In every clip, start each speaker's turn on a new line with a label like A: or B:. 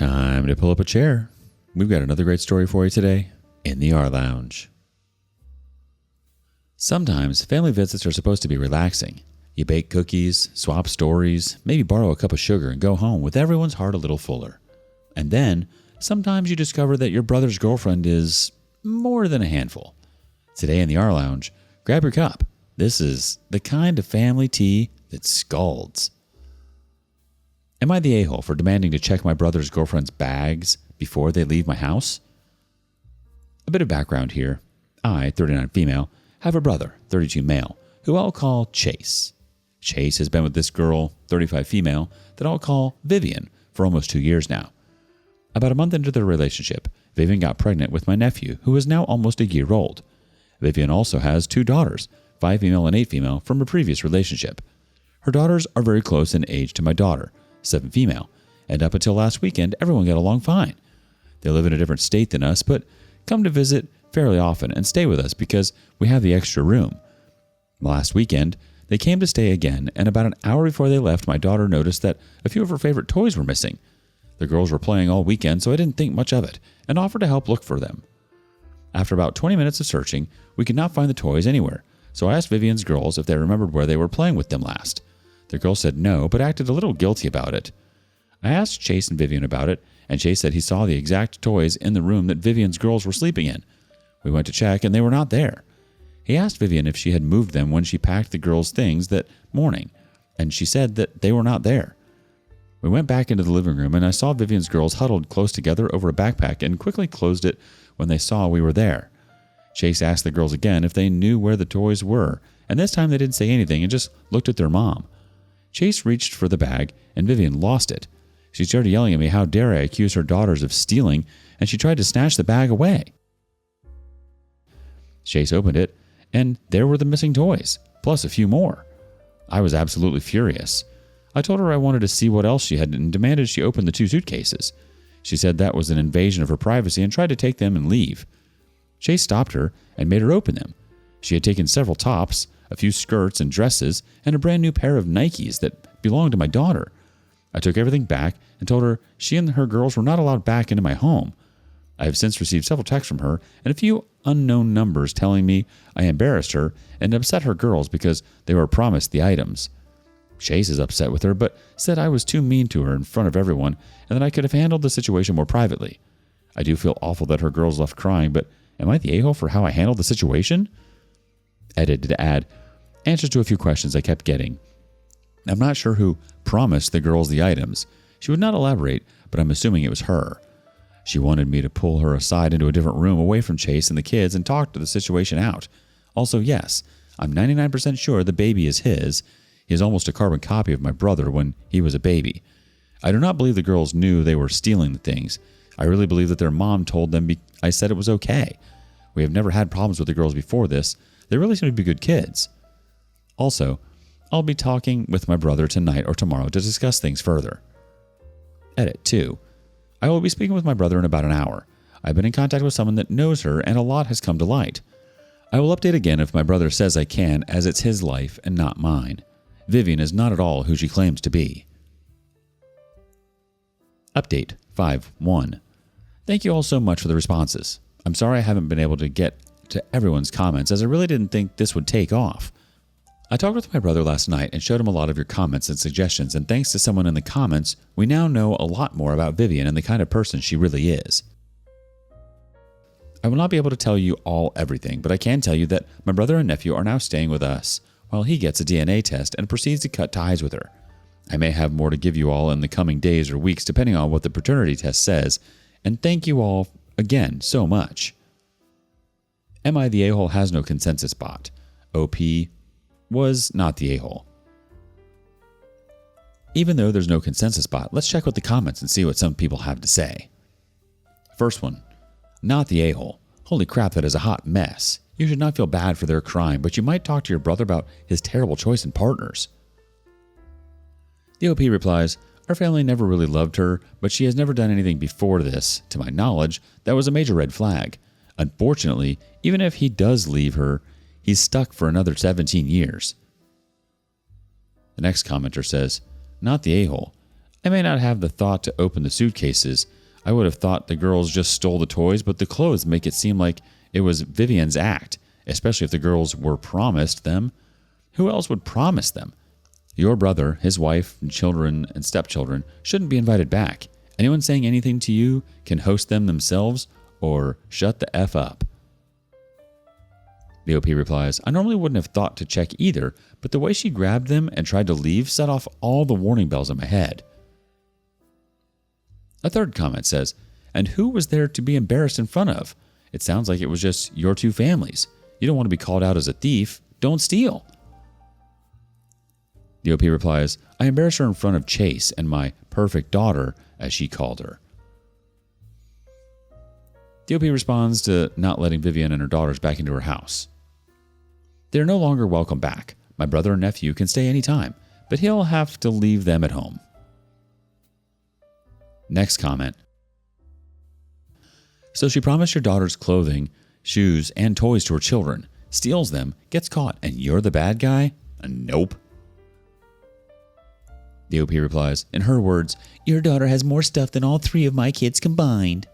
A: Time to pull up a chair. We've got another great story for you today in the rLounge. Sometimes family visits are supposed to be relaxing. You bake cookies, swap stories, maybe borrow a cup of sugar and go home with everyone's heart a little fuller. And then, sometimes you discover that your brother's girlfriend is more than a handful. Today in the rLounge, grab your cup. This is the kind of family tea that scalds. Am I the a-hole for demanding to check my brother's girlfriend's bags before they leave my house? A bit of background here. I, 39 female, have a brother, 32 male, who I'll call Chase. Chase has been with this girl, 35 female, that I'll call Vivian, for almost 2 years now. About a month into their relationship, Vivian got pregnant with my nephew, who is now almost a year old. Vivian also has 2 daughters, 5 female and 8 female, from a previous relationship. Her daughters are very close in age to my daughter, 7 female, and up until last weekend, everyone got along fine. They live in a different state than us, but come to visit fairly often and stay with us because we have the extra room. Last weekend, they came to stay again, and about an hour before they left, my daughter noticed that a few of her favorite toys were missing. The girls were playing all weekend, so I didn't think much of it and offered to help look for them. After about 20 minutes of searching, we could not find the toys anywhere, so I asked Vivian's girls if they remembered where they were playing with them last. The girl said no, but acted a little guilty about it. I asked Chase and Vivian about it, and Chase said he saw the exact toys in the room that Vivian's girls were sleeping in. We went to check, and they were not there. He asked Vivian if she had moved them when she packed the girls' things that morning, and she said that they were not there. We went back into the living room, and I saw Vivian's girls huddled close together over a backpack and quickly closed it when they saw we were there. Chase asked the girls again if they knew where the toys were, and this time they didn't say anything and just looked at their mom. Chase reached for the bag, and Vivian lost it. She started yelling at me how dare I accuse her daughters of stealing, and she tried to snatch the bag away. Chase opened it, and there were the missing toys, plus a few more. I was absolutely furious. I told her I wanted to see what else she had and demanded she open the 2 suitcases. She said that was an invasion of her privacy and tried to take them and leave. Chase stopped her and made her open them. She had taken several tops, a few skirts and dresses, and a brand new pair of Nikes that belonged to my daughter. I took everything back and told her she and her girls were not allowed back into my home. I have since received several texts from her and a few unknown numbers telling me I embarrassed her and upset her girls because they were promised the items. Chase is upset with her, but said I was too mean to her in front of everyone and that I could have handled the situation more privately. I do feel awful that her girls left crying, but am I the a-hole for how I handled the situation? Edited to add answers to a few questions I kept getting. I'm not sure who promised the girls the items. She would not elaborate, but I'm assuming it was her. She wanted me to pull her aside into a different room away from Chase and the kids and talk to the situation out. Also, yes, I'm 99% sure the baby is his. He is almost a carbon copy of my brother when he was a baby. I do not believe the girls knew they were stealing the things. I really believe that their mom told them I said it was okay. We have never had problems with the girls before this. They really seem to be good kids. Also, I'll be talking with my brother tonight or tomorrow to discuss things further. Edit 2. I will be speaking with my brother in about an hour. I've been in contact with someone that knows her and a lot has come to light. I will update again if my brother says I can, as it's his life and not mine. Vivian is not at all who she claims to be. Update 5.1. Thank you all so much for the responses. I'm sorry I haven't been able to get to everyone's comments as I really didn't think this would take off. I talked with my brother last night and showed him a lot of your comments and suggestions, and thanks to someone in the comments, we now know a lot more about Vivian and the kind of person she really is. I will not be able to tell you all everything, but I can tell you that my brother and nephew are now staying with us while he gets a DNA test and proceeds to cut ties with her. I may have more to give you all in the coming days or weeks depending on what the paternity test says, and thank you all again so much. Am I the a-hole has no consensus bot. OP was not the a-hole. Even though there's no consensus bot, let's check with the comments and see what some people have to say. First one, not the a-hole. Holy crap, that is a hot mess. You should not feel bad for their crime, but you might talk to your brother about his terrible choice in partners. The OP replies, our family never really loved her, but she has never done anything before this, to my knowledge, that was a major red flag. Unfortunately, even if he does leave her, he's stuck for another 17 years. The next commenter says, not the a-hole. I may not have the thought to open the suitcases. I would have thought the girls just stole the toys, but the clothes make it seem like it was Vivian's act, especially if the girls were promised them. Who else would promise them? Your brother, his wife, and children and stepchildren shouldn't be invited back. Anyone saying anything to you can host them themselves or shut the F up. The OP replies, I normally wouldn't have thought to check either, but the way she grabbed them and tried to leave set off all the warning bells in my head. A third comment says, and who was there to be embarrassed in front of? It sounds like it was just your two families. You don't want to be called out as a thief. Don't steal. The OP replies, I embarrassed her in front of Chase and my perfect daughter, as she called her. The OP responds to not letting Vivian and her daughters back into her house. They are no longer welcome back. My brother and nephew can stay anytime, but he'll have to leave them at home. Next comment. So she promised your daughters clothing, shoes, and toys to her children, steals them, gets caught, and you're the bad guy? Nope. The OP replies, in her words, your daughter has more stuff than all three of my kids combined.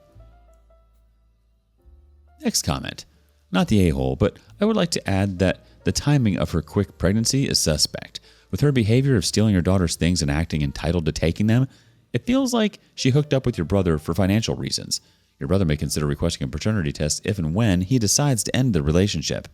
A: Next comment. Not the a-hole, but I would like to add that the timing of her quick pregnancy is suspect. With her behavior of stealing your daughter's things and acting entitled to taking them, it feels like she hooked up with your brother for financial reasons. Your brother may consider requesting a paternity test if and when he decides to end the relationship.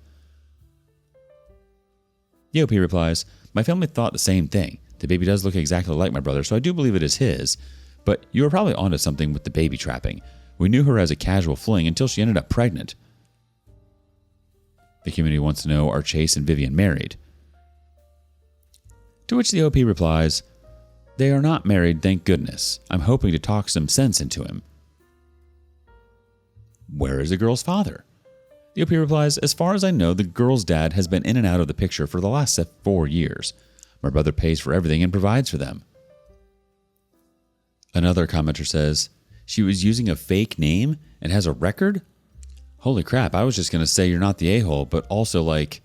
A: The OP replies, my family thought the same thing. The baby does look exactly like my brother, so I do believe it is his. But you were probably onto something with the baby trapping. We knew her as a casual fling until she ended up pregnant. The community wants to know, are Chase and Vivian married? To which the OP replies, they are not married, thank goodness. I'm hoping to talk some sense into him. Where is the girl's father? The OP replies, as far as I know, the girl's dad has been in and out of the picture for the last 4 years. My brother pays for everything and provides for them. Another commenter says, she was using a fake name and has a record? Holy crap, I was just going to say you're not the a-hole, but also like,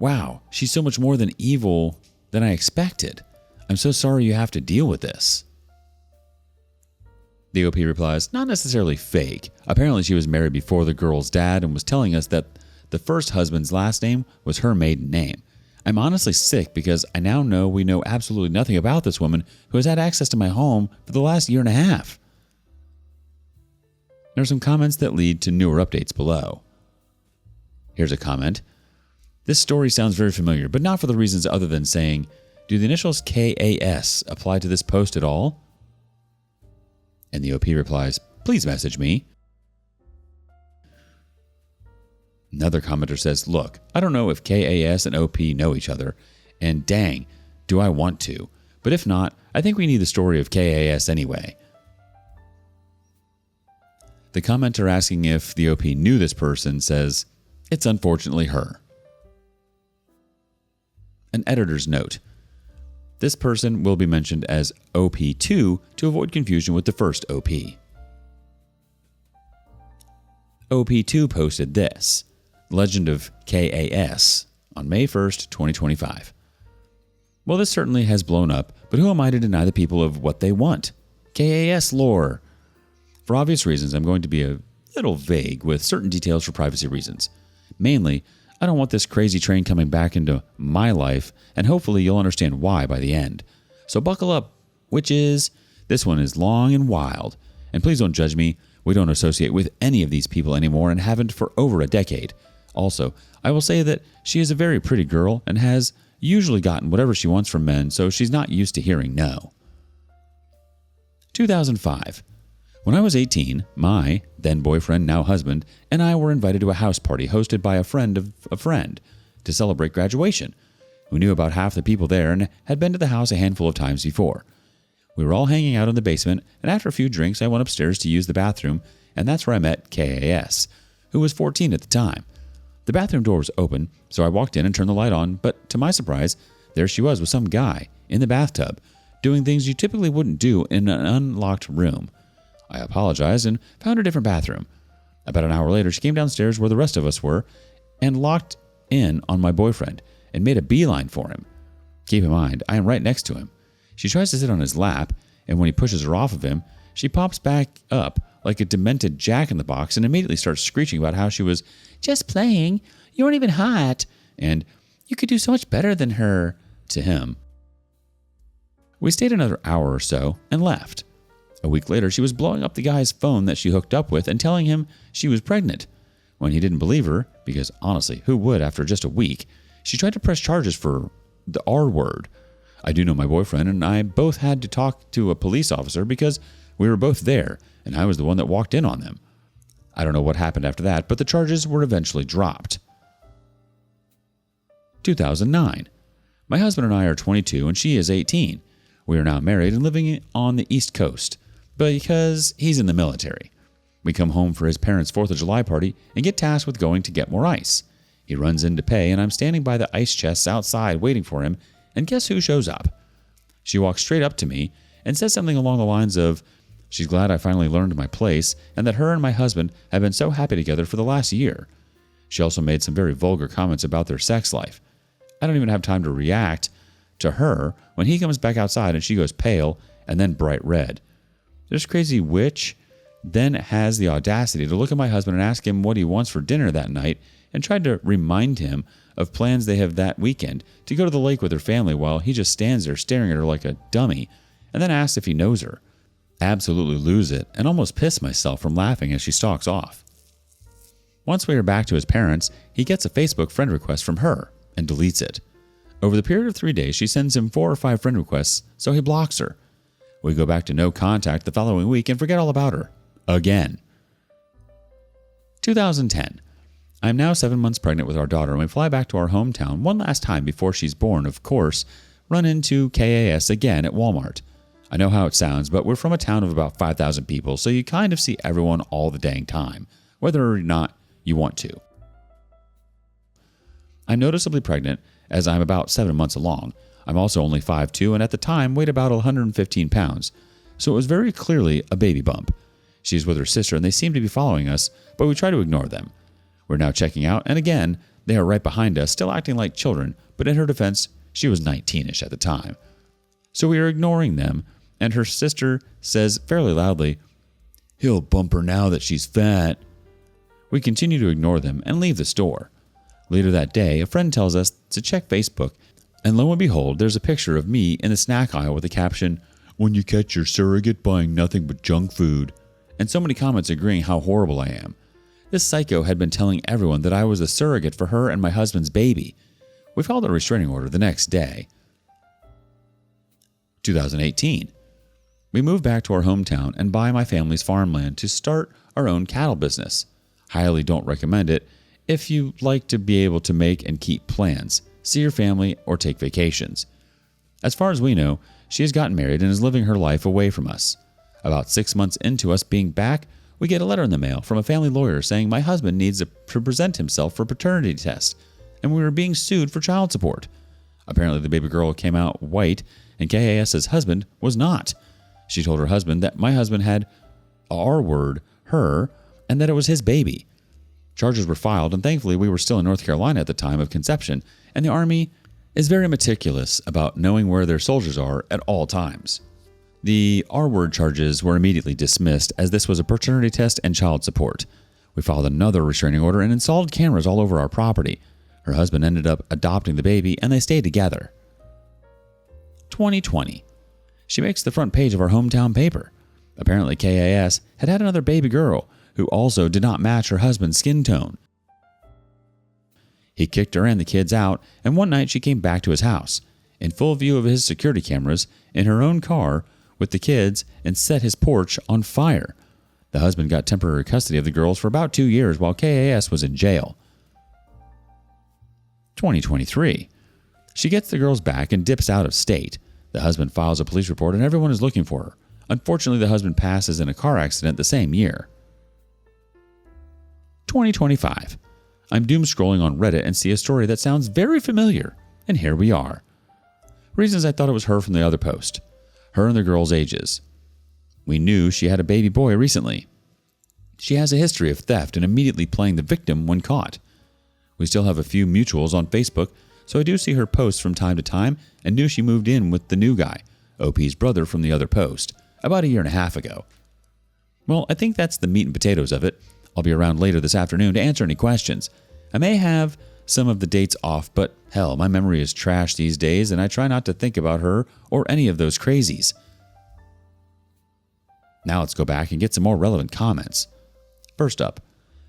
A: wow, she's so much more than evil than I expected. I'm so sorry you have to deal with this. The OP replies, not necessarily fake. Apparently she was married before the girl's dad and was telling us that the first husband's last name was her maiden name. I'm honestly sick because I now know we know absolutely nothing about this woman who has had access to my home for the last year and a half. There are some comments that lead to newer updates below. Here's a comment. This story sounds very familiar, but not for the reasons other than saying, do the initials KAS apply to this post at all? And the OP replies, please message me. Another commenter says, look, I don't know if KAS and OP know each other, and dang, do I want to. But if not, I think we need the story of KAS anyway. The commenter asking if the OP knew this person says, it's unfortunately her. An editor's note. This person will be mentioned as OP2 to avoid confusion with the first OP. OP2 posted this, Legend of KAS, on May 1st, 2025. Well, this certainly has blown up, but who am I to deny the people of what they want? KAS lore. For obvious reasons, I'm going to be a little vague with certain details for privacy reasons. Mainly, I don't want this crazy train coming back into my life, and hopefully you'll understand why by the end. So buckle up, witches. This one is long and wild. And please don't judge me. We don't associate with any of these people anymore and haven't for over a decade. Also, I will say that she is a very pretty girl and has usually gotten whatever she wants from men, so she's not used to hearing no. 2005. When I was 18, my then boyfriend, now husband, and I were invited to a house party hosted by a friend of a friend to celebrate graduation, who knew about half the people there and had been to the house a handful of times before. We were all hanging out in the basement, and after a few drinks, I went upstairs to use the bathroom, and that's where I met KAS, who was 14 at the time. The bathroom door was open, so I walked in and turned the light on, but to my surprise, there she was with some guy in the bathtub, doing things you typically wouldn't do in an unlocked room. I apologized and found a different bathroom. About an hour later, she came downstairs where the rest of us were and locked in on my boyfriend and made a beeline for him. Keep in mind, I am right next to him. She tries to sit on his lap, and when he pushes her off of him, she pops back up like a demented jack-in-the-box and immediately starts screeching about how she was just playing, you weren't even hot, and you could do so much better than her to him. We stayed another hour or so and left. A week later, she was blowing up the guy's phone that she hooked up with and telling him she was pregnant. When he didn't believe her, because honestly, who would after just a week, she tried to press charges for the R word. I do know my boyfriend and I both had to talk to a police officer because we were both there and I was the one that walked in on them. I don't know what happened after that, but the charges were eventually dropped. 2009. My husband and I are 22 and she is 18. We are now married and living on the East Coast, because he's in the military. We come home for his parents' 4th of July party and get tasked with going to get more ice. He runs in to pay and I'm standing by the ice chests outside waiting for him, and guess who shows up? She walks straight up to me and says something along the lines of, she's glad I finally learned my place and that her and my husband have been so happy together for the last year. She also made some very vulgar comments about their sex life. I don't even have time to react to her when he comes back outside and she goes pale and then bright red. This crazy witch then has the audacity to look at my husband and ask him what he wants for dinner that night and tried to remind him of plans they have that weekend to go to the lake with her family while he just stands there staring at her like a dummy and then asks if he knows her. Absolutely lose it and almost piss myself from laughing as she stalks off. Once we are back to his parents, he gets a Facebook friend request from her and deletes it. Over the period of 3 days, she sends him 4 or 5 friend requests, so he blocks her. We go back to no contact the following week and forget all about her. Again. 2010. I am now 7 months pregnant with our daughter and we fly back to our hometown one last time before she's born, of course, run into KAS again at Walmart. I know how it sounds, but we're from a town of about 5,000 people, so you kind of see everyone all the dang time, whether or not you want to. I'm noticeably pregnant as I'm about 7 months along. I'm also only 5'2", and at the time weighed about 115 pounds, so it was very clearly a baby bump. She's with her sister and they seem to be following us, but we try to ignore them. We're now checking out, and again, they are right behind us, still acting like children, but in her defense, she was 19-ish at the time. So we are ignoring them, and her sister says fairly loudly, "He'll bump her now that she's fat." We continue to ignore them and leave the store. Later that day, a friend tells us to check Facebook, and lo and behold, there's a picture of me in the snack aisle with the caption, "When you catch your surrogate buying nothing but junk food," and so many comments agreeing how horrible I am. This psycho had been telling everyone that I was a surrogate for her and my husband's baby. We filed a restraining order the next day. 2018. We moved back to our hometown and buy my family's farmland to start our own cattle business. Highly don't recommend it if you like to be able to make and keep plans, see your family, or take vacations. As far as we know, she has gotten married and is living her life away from us. About 6 months into us being back, we get a letter in the mail from a family lawyer saying my husband needs to present himself for paternity test, and we were being sued for child support. Apparently the baby girl came out white and KAS's husband was not. She told her husband that my husband had R word, her, and that it was his baby. Charges were filed, and thankfully we were still in North Carolina at the time of conception, and the Army is very meticulous about knowing where their soldiers are at all times. The R-word charges were immediately dismissed as this was a paternity test and child support. We filed another restraining order and installed cameras all over our property. Her husband ended up adopting the baby and they stayed together. 2020. She makes the front page of our hometown paper. Apparently KAS had another baby girl who also did not match her husband's skin tone. He kicked her and the kids out, and one night she came back to his house, in full view of his security cameras, in her own car, with the kids, and set his porch on fire. The husband got temporary custody of the girls for about 2 years while KAS was in jail. 2023. She gets the girls back and dips out of state. The husband files a police report and everyone is looking for her. Unfortunately, the husband passes in a car accident the same year. 2025. I'm doom scrolling on Reddit and see a story that sounds very familiar, and here we are. Reasons I thought it was her from the other post. Her and the girls' ages. We knew she had a baby boy recently. She has a history of theft and immediately playing the victim when caught. We still have a few mutuals on Facebook, so I do see her posts from time to time and knew she moved in with the new guy. OP's brother from the other post, about a year and a half ago. Well, I think that's the meat and potatoes of it. I'll be around later this afternoon to answer any questions. I may have some of the dates off, but hell, my memory is trash these days, and I try not to think about her or any of those crazies. Now let's go back and get some more relevant comments. First up,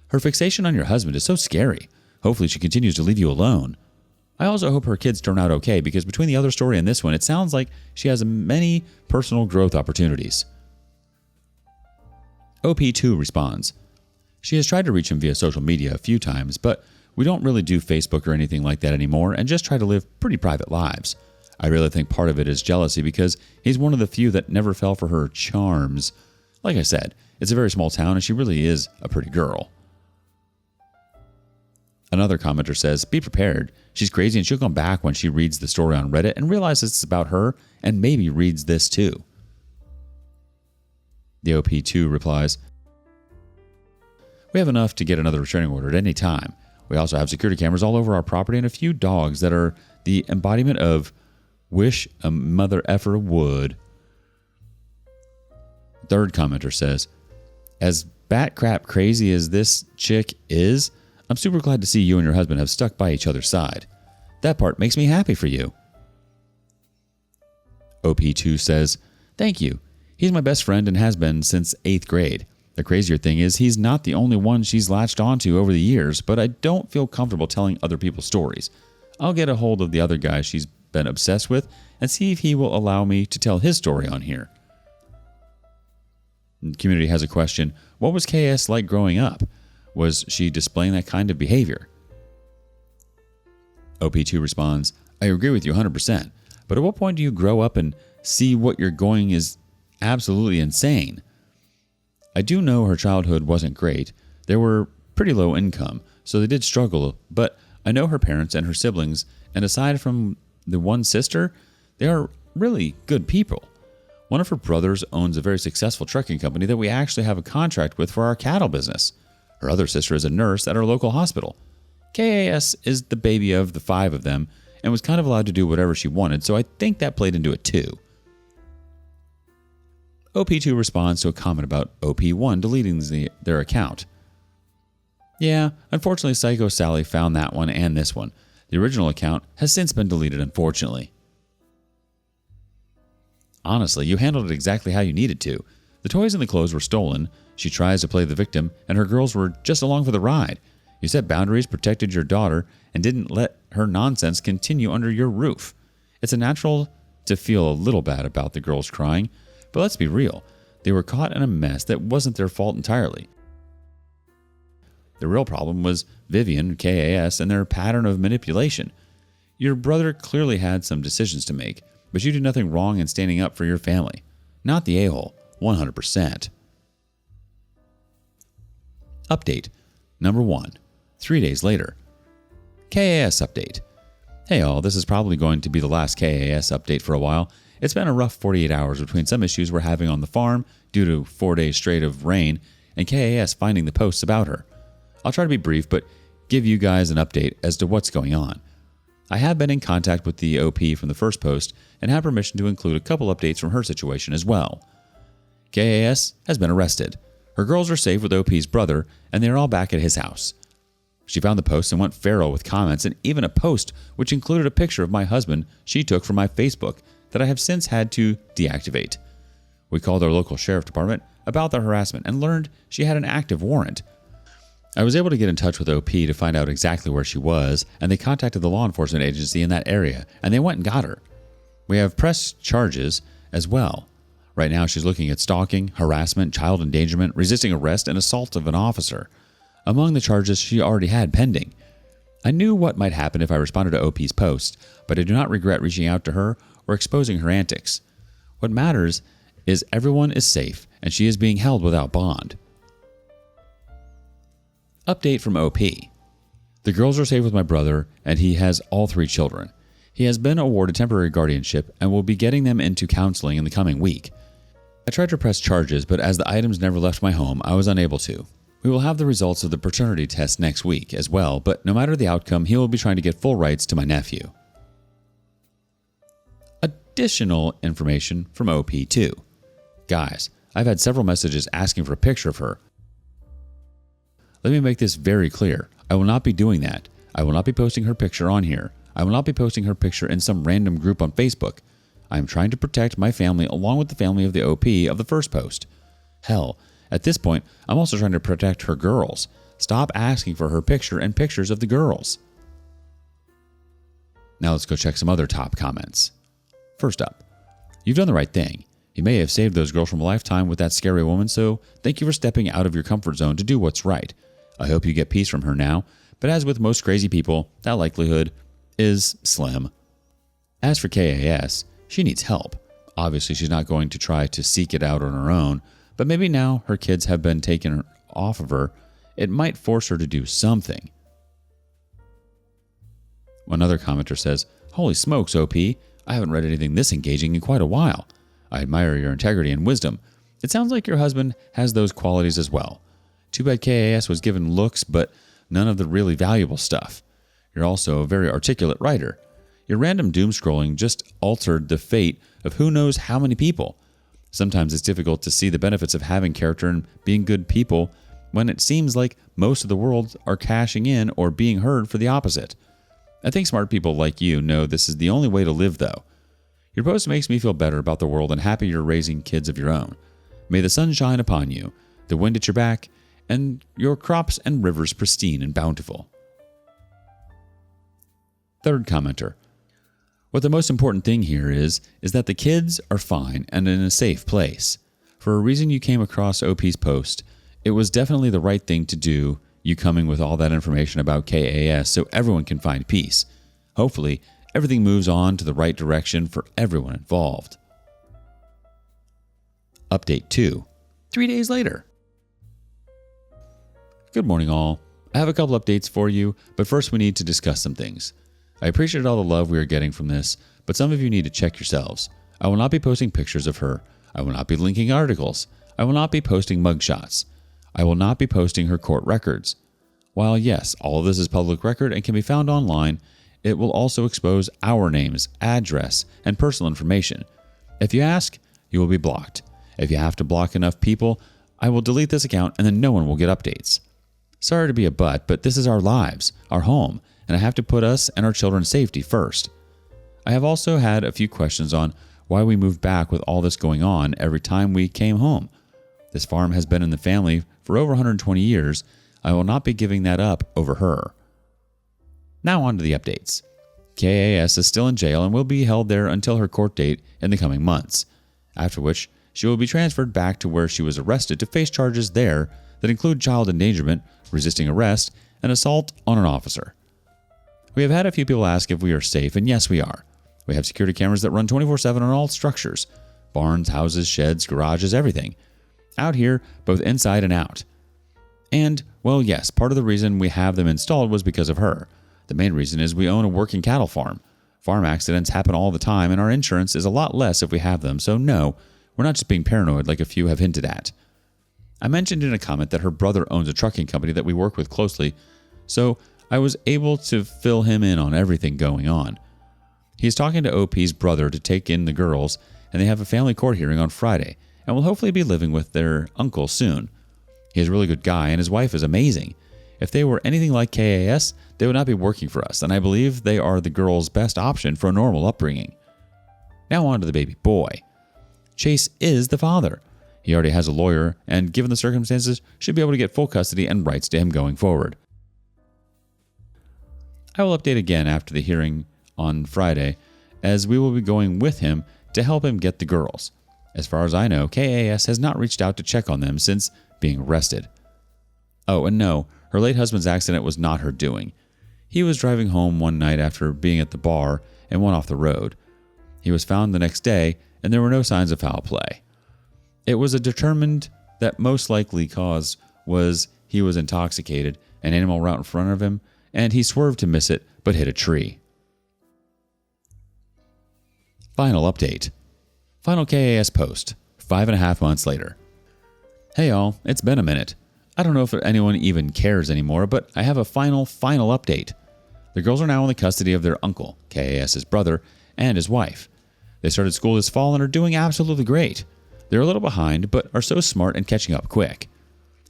A: her fixation on your husband is so scary. Hopefully she continues to leave you alone. I also hope her kids turn out okay, because between the other story and this one, it sounds like she has many personal growth opportunities. OP2 responds, she has tried to reach him via social media a few times, but we don't really do Facebook or anything like that anymore and just try to live pretty private lives. I really think part of it is jealousy because he's one of the few that never fell for her charms. Like I said, it's a very small town and she really is a pretty girl. Another commenter says, be prepared. She's crazy and she'll come back when she reads the story on Reddit and realizes it's about her and maybe reads this too. The OP2 replies, we have enough to get another restraining order at any time. We also have security cameras all over our property and a few dogs that are the embodiment of wish a mother effer would. Third commenter says, as bat crap crazy as this chick is, I'm super glad to see you and your husband have stuck by each other's side. That part makes me happy for you. OP2 says, thank you. He's my best friend and has been since 8th grade. The crazier thing is he's not the only one she's latched onto over the years, but I don't feel comfortable telling other people's stories. I'll get a hold of the other guy she's been obsessed with and see if he will allow me to tell his story on here. The community has a question. What was KS like growing up? Was she displaying that kind of behavior? OP2 responds, I agree with you 100%, but at what point do you grow up and see what you're going is absolutely insane? I do know her childhood wasn't great. They were pretty low income, so they did struggle, but I know her parents and her siblings, and aside from the one sister, they are really good people. One of her brothers owns a very successful trucking company that we actually have a contract with for our cattle business. Her other sister is a nurse at our local hospital. KAS is the baby of the 5 of them and was kind of allowed to do whatever she wanted, so I think that played into it too. OP2 responds to a comment about OP1 deleting their account. Yeah, unfortunately Psycho Sally found that one and this one. The original account has since been deleted, unfortunately. Honestly, you handled it exactly how you needed to. The toys and the clothes were stolen. She tries to play the victim, and her girls were just along for the ride. You set boundaries, protected your daughter, and didn't let her nonsense continue under your roof. It's natural to feel a little bad about the girls crying, but let's be real. They were caught in a mess that wasn't their fault entirely. The real problem was Vivian, KAS, and their pattern of manipulation. Your brother clearly had some decisions to make, but you did nothing wrong in standing up for your family. Not the a-hole, 100%. Update number 1. 3 days later. KAS update. Hey all, this is probably going to be the last KAS update for a while. It's been a rough 48 hours between some issues we're having on the farm due to 4 days straight of rain and KAS finding the posts about her. I'll try to be brief, but give you guys an update as to what's going on. I have been in contact with the OP from the first post and have permission to include a couple updates from her situation as well. KAS has been arrested. Her girls are safe with OP's brother, and they are all back at his house. She found the post and went feral with comments and even a post which included a picture of my husband she took from my Facebook that I have since had to deactivate. We called our local sheriff department about the harassment and learned she had an active warrant. I was able to get in touch with OP to find out exactly where she was, and they contacted the law enforcement agency in that area, and they went and got her. We have pressed charges as well. Right now she's looking at stalking, harassment, child endangerment, resisting arrest, and assault of an officer. Among the charges she already had pending. I knew what might happen if I responded to OP's post, but I do not regret reaching out to her or exposing her antics. What matters is everyone is safe, and she is being held without bond. Update from OP. The girls are safe with my brother, and he has all 3 children. He has been awarded temporary guardianship and will be getting them into counseling in the coming week. I tried to press charges, but as the items never left my home, I was unable to. We will have the results of the paternity test next week as well, but no matter the outcome, he will be trying to get full rights to my nephew. additional information from OP2. Guys, I've had several messages asking for a picture of her. Let me make this very clear. I will not be doing that. I will not be posting her picture on here. I will not be posting her picture in some random group on Facebook. I am trying to protect my family along with the family of the OP of the first post. Hell, at this point, I'm also trying to protect her girls. Stop asking for her picture and pictures of the girls. Now let's go check some other top comments. First up, you've done the right thing. You may have saved those girls from a lifetime with that scary woman, so thank you for stepping out of your comfort zone to do what's right. I hope you get peace from her now, but as with most crazy people, that likelihood is slim. As for KAS, she needs help. Obviously, she's not going to try to seek it out on her own, but maybe now her kids have been taken off of her, it might force her to do something. Another commenter says, "Holy smokes, OP, I haven't read anything this engaging in quite a while. I admire your integrity and wisdom. It sounds like your husband has those qualities as well. Too bad KAS was given looks, but none of the really valuable stuff. You're also a very articulate writer. Your random doom scrolling just altered the fate of who knows how many people. Sometimes it's difficult to see the benefits of having character and being good people when it seems like most of the world are cashing in or being heard for the opposite. I think smart people like you know this is the only way to live, though. Your post makes me feel better about the world and happy you're raising kids of your own. May the sun shine upon you, the wind at your back, and your crops and rivers pristine and bountiful." Third commenter. What the most important thing here is that the kids are fine and in a safe place. For a reason you came across OP's post, it was definitely the right thing to do, you coming with all that information about KAS so everyone can find peace. Hopefully, everything moves on to the right direction for everyone involved. Update 2. 3 days later. Good morning, all. I have a couple updates for you, but first we need to discuss some things. I appreciate all the love we are getting from this, but some of you need to check yourselves. I will not be posting pictures of her. I will not be linking articles. I will not be posting mugshots. I will not be posting her court records. While yes, all of this is public record and can be found online, it will also expose our names, address, and personal information. If you ask, you will be blocked. If you have to block enough people, I will delete this account and then no one will get updates. Sorry to be a butt, but this is our lives, our home, and I have to put us and our children's safety first. I have also had a few questions on why we moved back with all this going on every time we came home. This farm has been in the family for over 120 years. I will not be giving that up over her. Now on to the updates. KAS is still in jail and will be held there until her court date in the coming months, after which she will be transferred back to where she was arrested to face charges there that include child endangerment, resisting arrest, and assault on an officer. We have had a few people ask if we are safe, and yes, we are. We have security cameras that run 24/7 on all structures. Barns, houses, sheds, garages, everything. Out here, both inside and out. And, well, yes, part of the reason we have them installed was because of her. The main reason is we own a working cattle farm. Farm accidents happen all the time, and our insurance is a lot less if we have them, so no, we're not just being paranoid like a few have hinted at. I mentioned in a comment that her brother owns a trucking company that we work with closely, so I was able to fill him in on everything going on. He's talking to OP's brother to take in the girls, and they have a family court hearing on Friday, and will hopefully be living with their uncle soon. He is a really good guy, and his wife is amazing. If they were anything like KAS, they would not be working for us, and I believe they are the girl's best option for a normal upbringing. Now on to the baby boy. Chase is the father. He already has a lawyer, and given the circumstances, should be able to get full custody and rights to him going forward. I will update again after the hearing on Friday, as we will be going with him to help him get the girls. As far as I know, KAS has not reached out to check on them since being arrested. Oh, and no, her late husband's accident was not her doing. He was driving home one night after being at the bar and went off the road. He was found the next day, and there were no signs of foul play. It was determined that most likely cause was he was intoxicated, an animal ran in front of him, and he swerved to miss it but hit a tree. Final update. Final KAS post, 5.5 months later. Hey all, it's been a minute. I don't know if anyone even cares anymore, but I have a final update. The girls are now in the custody of their uncle, KAS's brother, and his wife. They started school this fall and are doing absolutely great. They're a little behind, but are so smart and catching up quick.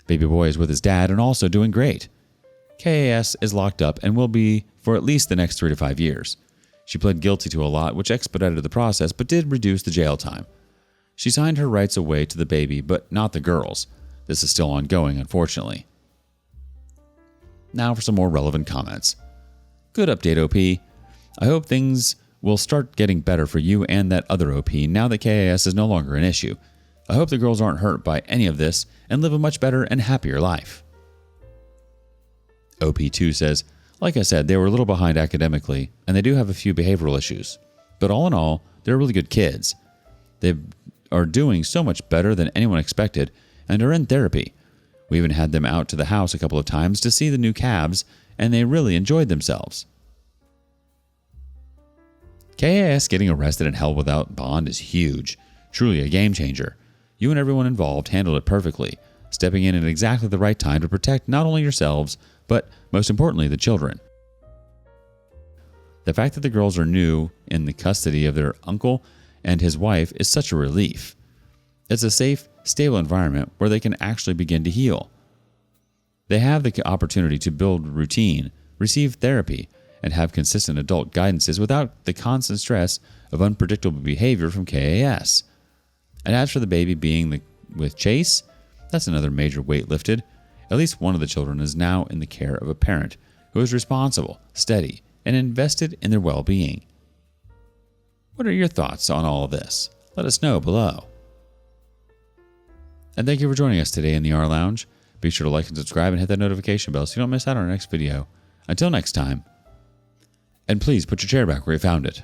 A: Baby boy is with his dad and also doing great. KAS is locked up and will be for at least the next 3 to 5 years. She pled guilty to a lot, which expedited the process, but did reduce the jail time. She signed her rights away to the baby, but not the girls. This is still ongoing, unfortunately. Now for some more relevant comments. Good update, OP. I hope things will start getting better for you and that other OP now that KAS is no longer an issue. I hope the girls aren't hurt by any of this and live a much better and happier life. OP2 says, like I said, they were a little behind academically, and they do have a few behavioral issues. But all in all, they're really good kids. They are doing so much better than anyone expected, and are in therapy. We even had them out to the house a couple of times to see the new cabs, and they really enjoyed themselves. KAS getting arrested and held without bond is huge. Truly a game changer. You and everyone involved handled it perfectly, stepping in at exactly the right time to protect not only yourselves, but most importantly, the children. The fact that the girls are new in the custody of their uncle and his wife is such a relief. It's a safe, stable environment where they can actually begin to heal. They have the opportunity to build routine, receive therapy, and have consistent adult guidances without the constant stress of unpredictable behavior from KAS. And as for the baby being with Chase, that's another major weight lifted. At least one of the children is now in the care of a parent who is responsible, steady, and invested in their well-being. What are your thoughts on all of this? Let us know below. And thank you for joining us today in the rLounge. Be sure to like and subscribe and hit that notification bell so you don't miss out on our next video. Until next time, and please put your chair back where you found it.